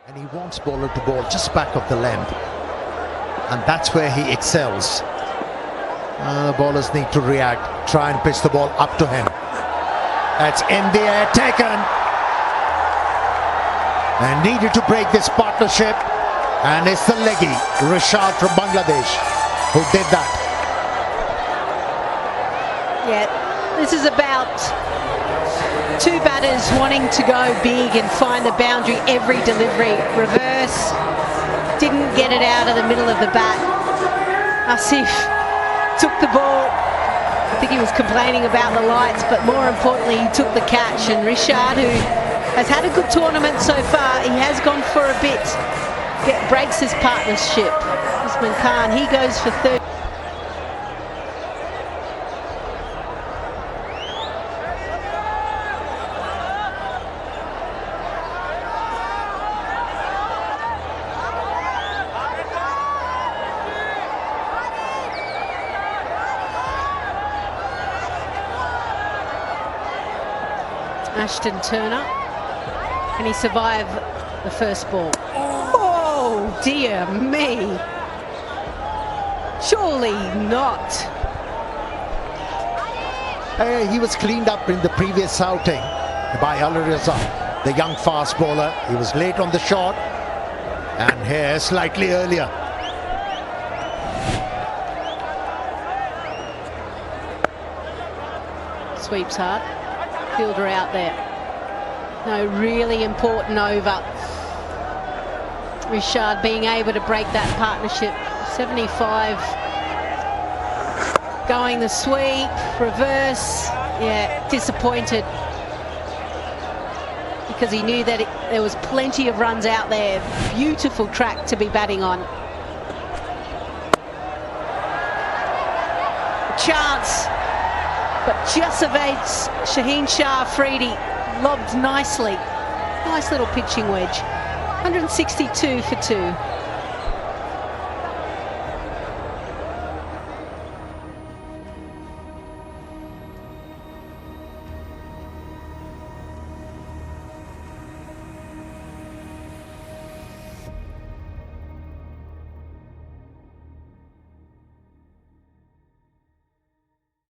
And he wants bowler to bowl just back of the length, and that's where he excels. The bowlers need to react, try and pitch the ball up to him. That's in the air, taken, and needed to break this partnership, and it's the leggy Rishad from Bangladesh who did that. Yeah, this is about two batters wanting to go big and find the boundary every delivery. Reverse, didn't get it out of the middle of the bat. Asif took the ball. I think he was complaining about the lights, but more importantly, he took the catch. And Rishad, who has had a good tournament so far, he has gone for a bit. Breaks his partnership. Usman Khan, he goes for 30. Ashton Turner, can he survive the first ball? Oh dear me, surely not. He was cleaned up in the previous outing by Alireza, the young fast bowler. He was late on the shot, and here slightly earlier. Sweeps hard. Fielder out there. No, really important over. Rishad being able to break that partnership. 75. Going the sweep, reverse. Yeah, disappointed. Because he knew that there was plenty of runs out there. Beautiful track to be batting on. A chance. But just evades Shaheen Shah Afridi, lobbed nicely. Nice little pitching wedge. 162 for 2.